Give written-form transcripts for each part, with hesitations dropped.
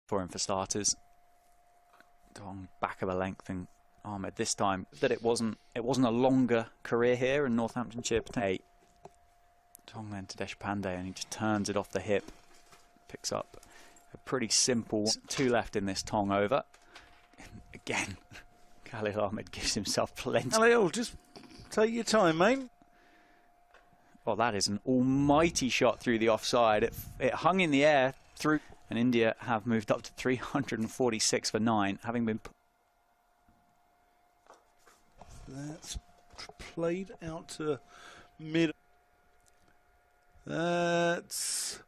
for him for starters. Dong back of a length, and Ahmed this time that it wasn't a longer career here in Northamptonshire. 8. Dong then to Deshpande, and he just turns it off the hip, picks up a pretty simple 2 left in this Tong over. And again, Khalil Ahmed gives himself plenty. Khalil, just take your time, mate. Well, that is an almighty shot through the offside. It hung in the air through, and India have moved up to 346 for 9, having been. That's played out to mid. That's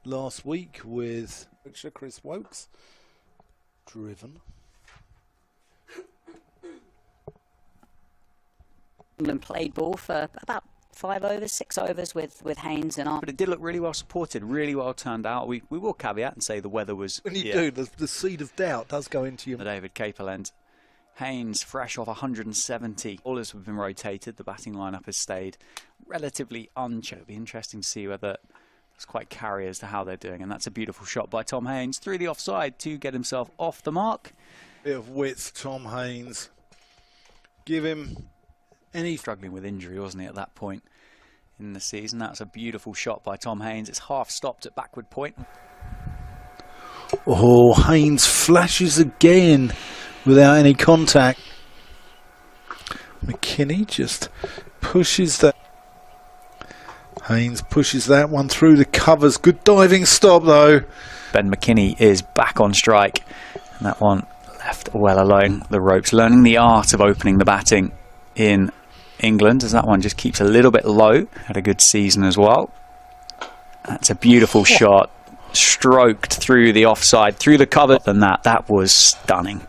last week with Chris Wokes. Driven. England played ball for about 5 overs, 6 overs with Haynes and But it did look really well supported, really well turned out. We will caveat and say the weather was. When you do, the seed of doubt does go into your. David Caperland. Haynes fresh off 170. Ballers have been rotated. The batting lineup has stayed relatively unchanged. It'll be interesting to see whether it's quite carry as to how they're doing. And that's a beautiful shot by Tom Haynes through the offside to get himself off the mark. Bit of width, Tom Haynes. Give him any. Struggling with injury, wasn't he, at that point in the season? That's a beautiful shot by Tom Haynes. It's half stopped at backward point. Oh, Haynes flashes again without any contact. McKinney just pushes that. Haynes pushes that one through the covers. Good diving stop though. Ben McKinney is back on strike, and that one left well alone the ropes. Learning the art of opening the batting in England, as that one just keeps a little bit low. Had a good season as well. That's a beautiful shot, stroked through the offside, through the cover. And that was stunning.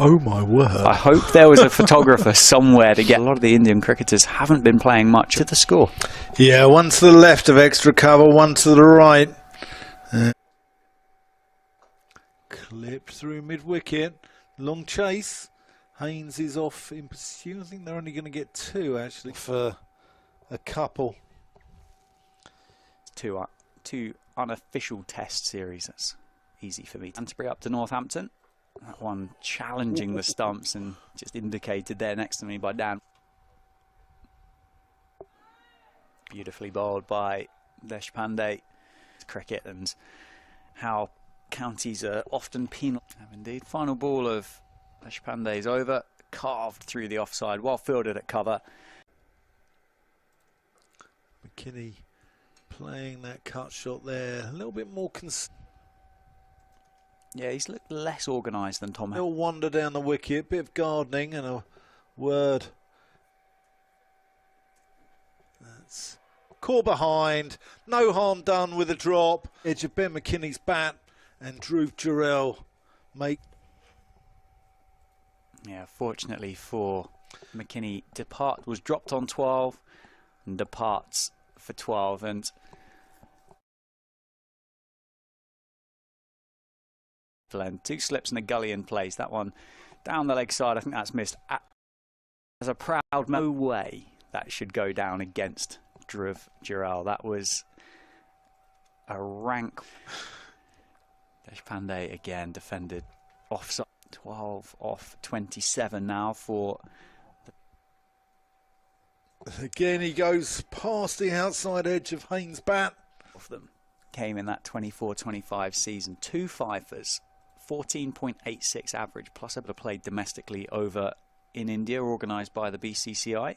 Oh my word. I hope there was a photographer somewhere to get. A lot of the Indian cricketers haven't been playing much to the score. Yeah, one to the left of extra cover, one to the right. Clipped through mid-wicket. Long chase. Haynes is off in pursuit. I think they're only going to get 2 actually for a couple. Two unofficial test series. That's easy for me. Canterbury up to Northampton. That one challenging the stumps and just indicated there next to me by Dan. Beautifully bowled by Deshpande. Cricket and how counties are often penal. Indeed, final ball of Deshpande's over, carved through the offside, well fielded at cover. McKinney playing that cut shot there, a little bit more Yeah, he's looked less organised than Tom. He'll wander down the wicket, bit of gardening and a word. That's caught behind, no harm done with a drop. Edge of Ben McKinney's bat and Dhruv Jurel make. Yeah, fortunately for McKinney, was dropped on 12 and departs for 12, and two slips and a gully in place. That one down the leg side, I think that's missed. As a proud, no way that should go down against Dhruv Jurel. That was a rank. Deshpande again defended offside. 12 off 27 now for. Again, he goes past the outside edge of Haynes' bat. Of them came in that 24-25 season. 2 fifers, 14.86 average, plus a bit of played domestically over in India, organised by the BCCI.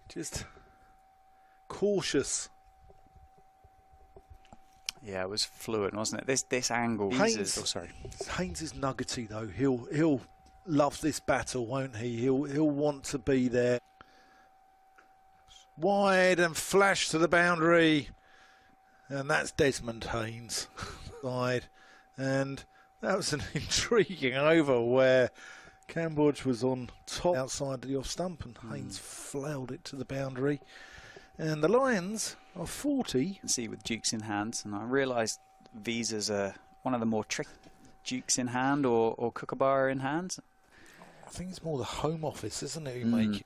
Just cautious. Yeah, it was fluid, wasn't it? This angle. Haynes, sorry. Haynes is nuggety though. He'll love this battle, won't he? He'll want to be there. Wide and flash to the boundary, and that's Desmond Haynes. Side, and that was an intriguing over where Cambodge was on top outside the off stump, and Haynes flailed it to the boundary. And the Lions are 40. See with dukes in hand, and I realised visas are one of the more tricky. Dukes in hand or Kookaburra in hand. I think it's more the Home Office, isn't it? Who make it.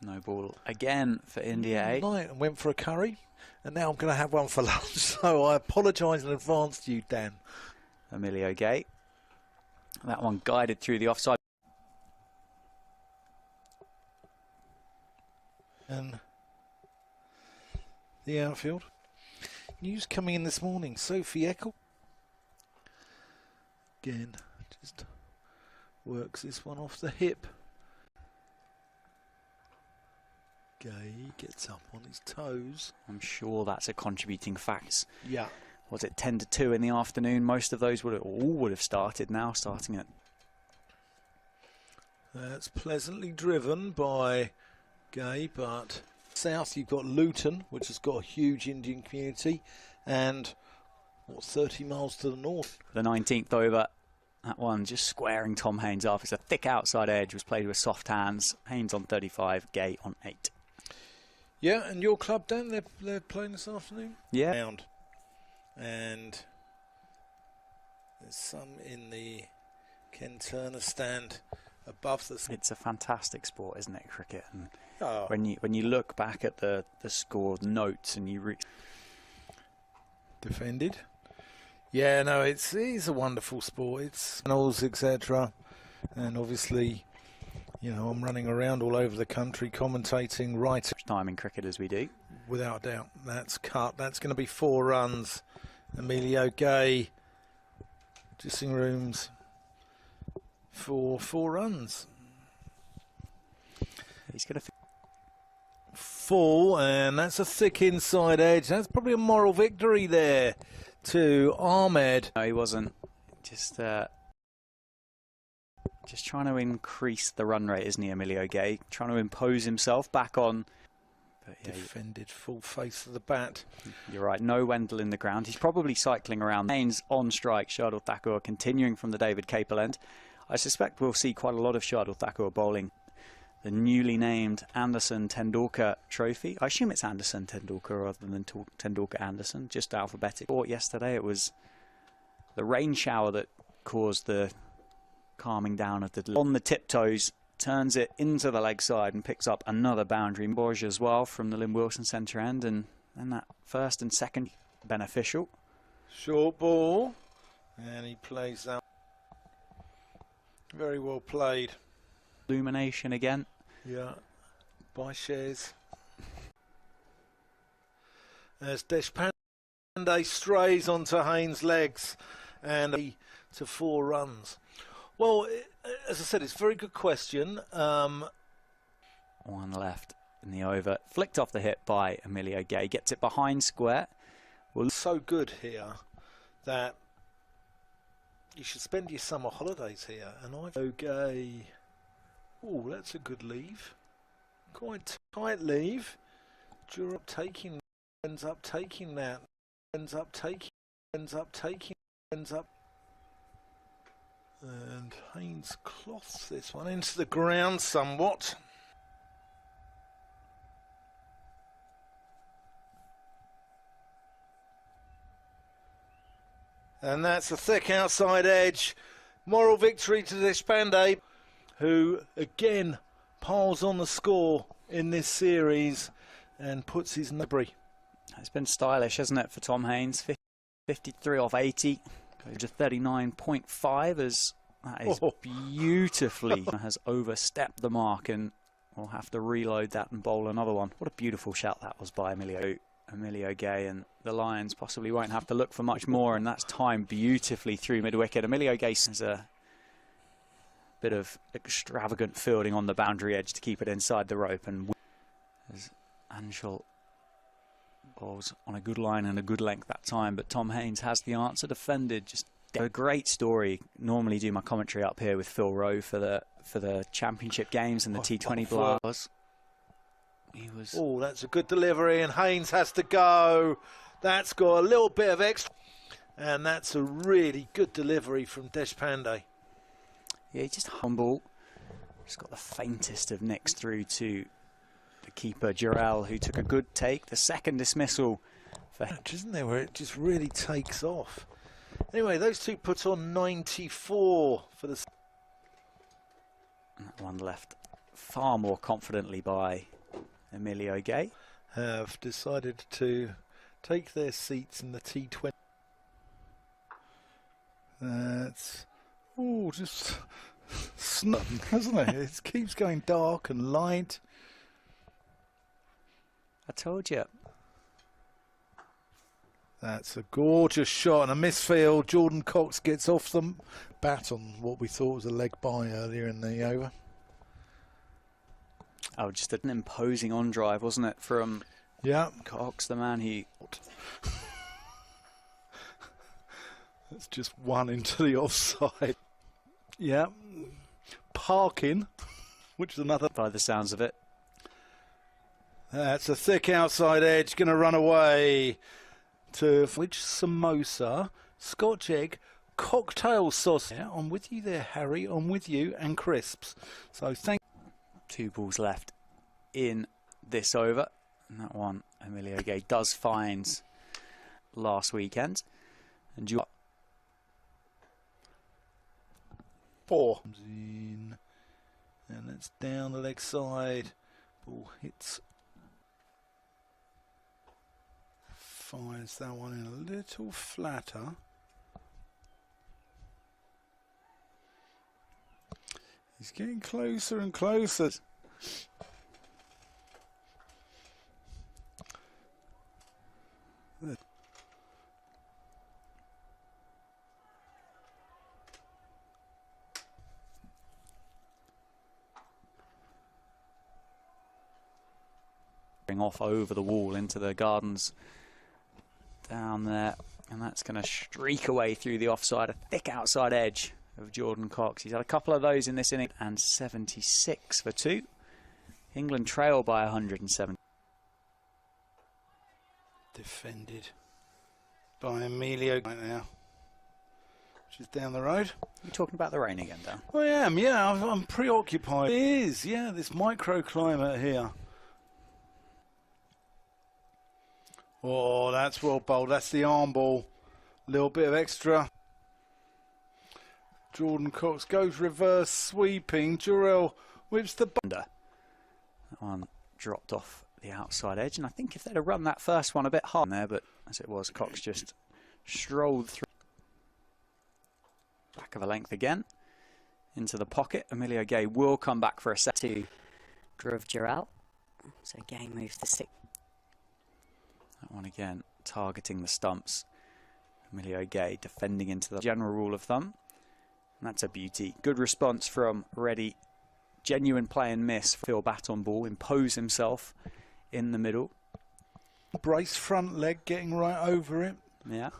No ball again for India. Eh? Night and went for a curry, and now I'm going to have one for lunch. So I apologise in advance to you, Dan. Emilio Gay. That one guided through the offside. And the outfield. News coming in this morning. Sophie Eckel. Again, just works this one off the hip. Gay gets up on his toes. I'm sure that's a contributing factor. Yeah. Was it 10 to 2 in the afternoon? Most of those all would have started now, starting at. That's pleasantly driven by Gay, but south you've got Luton, which has got a huge Indian community, and 30 miles to the north. The 19th over. That one just squaring Tom Haines off. It's a thick outside edge, was played with soft hands. Haines on 35, Gay on 8. Yeah, and your club, Dan, they're playing this afternoon? Yeah. And there's some in the Ken Turner stand above the... It's a fantastic sport, isn't it, cricket? And oh. when you look back at the score notes and you... Defended. Yeah, no, it's a wonderful sport. It's channels, etc. And obviously, you know, I'm running around all over the country commentating right time in cricket as we do. Without doubt. That's cut. That's going to be 4 runs. Emilio Gay, dressing rooms for 4 runs. He's going to full, and that's a thick inside edge. That's probably a moral victory there to Ahmed. No, he wasn't. Just trying to increase the run rate, isn't he, Emilio Gay? Trying to impose himself back on. But yeah, defended full face of the bat. You're right, no Wendell in the ground. He's probably cycling around. Haines on strike, Shardul Thakur continuing from the David Capel end. I suspect we'll see quite a lot of Shardul Thakur bowling the newly named Anderson Tendulkar Trophy. I assume it's Anderson Tendulkar rather than Tendulkar Anderson, just alphabetic. Yesterday it was the rain shower that caused the calming down of the... On the tiptoes, turns it into the leg side and picks up another boundary. Borge as well from the Lynn Wilson centre end, and then that first and second beneficial. Short ball, and he plays that. Very well played. Illumination again. Yeah, by Shares. As Deshpande strays onto Haines' legs and to 4 runs. Well, as I said, it's a very good question. One left in the over. Flicked off the hip by Emilio Gay. Gets it behind square. Well, so good here that you should spend your summer holidays here. And Gay. Oh, that's a good leave. Quite tight leave. Durham ends up taking that. Ends up. And Haines cloths this one into the ground somewhat. And that's a thick outside edge. Moral victory to Deshpande, who again piles on the score in this series and puts his number. It's been stylish, hasn't it, for Tom Haines? 53 off 80, goes to 39.5 as that is beautifully has overstepped the mark, and we'll have to reload that and bowl another one. What a beautiful shout that was by Emilio Gay, and the Lions possibly won't have to look for much more, and that's timed beautifully through mid-wicket. Emilio Gay has a bit of extravagant fielding on the boundary edge to keep it inside the rope, and as Anshul bowls on a good line and a good length that time, but Tom Haines has the answer. Defended, just a great story. Normally do my commentary up here with Phil Rowe for the championship games and the T20 Blast. Oh, that's a good delivery, and Haines has to go. That's got a little bit of extra, and that's a really good delivery from Deshpande. Yeah, he just humble. Just got the faintest of nicks through to the keeper, Jarrell, who took a good take. The second dismissal. Isn't there, where it just really takes off. Anyway, those two put on 94 for the... That one left far more confidently by Emilio Gay. Have decided to take their seats in the T20. That's just snug, hasn't it? It keeps going dark and light. I told you. That's a gorgeous shot and a misfield. Jordan Cox gets off the bat on what we thought was a leg by earlier in the over. Oh, just an imposing on drive, wasn't it, from Cox, the man he... That's just one into the offside. Yeah. Parking, which is another... By the sounds of it. That's a thick outside edge, going to run away to which samosa, Scotch egg, cocktail sauce. Yeah, I'm with you there, Harry. I'm with you, and crisps. So thank. 2 balls left in this over, and that one Emilio Gay does find last weekend. And you 4 in, and it's down the leg side. Ball hits. Finds that one in a little flatter. He's getting closer and closer. off over the wall into the gardens down there, and that's going to streak away through the offside, a thick outside edge of Jordan Cox. He's had a couple of those in this inning, and 76 for 2. England trail by 107. Defended by Emilio right now, which is down the road. You're talking about the rain again, Dan? I am, yeah. I'm preoccupied. It is, yeah, this microclimate here. Oh, that's well bowled. That's the arm ball. A little bit of extra. Jordan Cox goes reverse sweeping. Jurel whips the... That one dropped off the outside edge, and I think if they'd have run that first one a bit hard there, but as it was, Cox just strolled through. Back of a length again. Into the pocket. Emilio Gay will come back for a set. To Dhruv Jurel. So Gay moves to 6. That one again, targeting the stumps. Emilio Gay defending into the general rule of thumb. And that's a beauty. Good response from Reddy. Genuine play and miss. Phil bat on ball, impose himself in the middle. Brace front leg getting right over it. Yeah.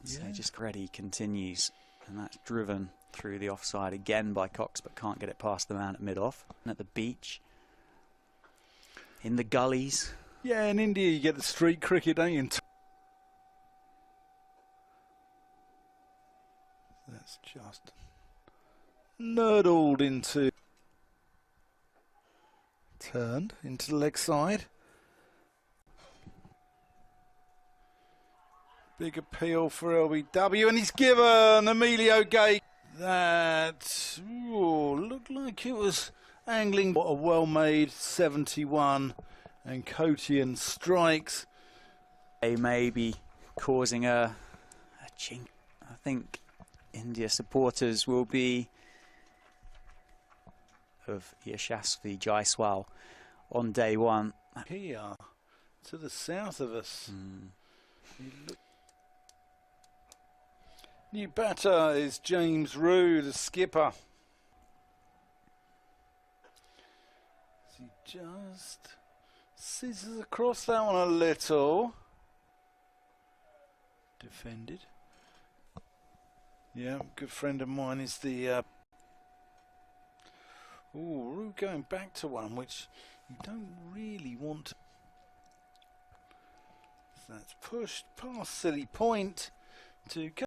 So just Reddy continues. And that's driven through the offside again by Cox, but can't get it past the man at mid-off. And at the beach. In the gullies. Yeah, in India you get the street cricket, don't you? That's just nurdled into... Turned into the leg side. Big appeal for LBW, and he's given Emilio Gay. That looked like it was angling. What a well-made 71. And Kotian strikes. They may be causing a chink. I think India supporters will be of Yashasvi Jaiswal on day one. Here, to the south of us. New batter is James Rue, the skipper. He just scissors across that one a little. Defended. Yeah, good friend of mine is the... Rue going back to one which you don't really want to... So that's pushed past silly point to...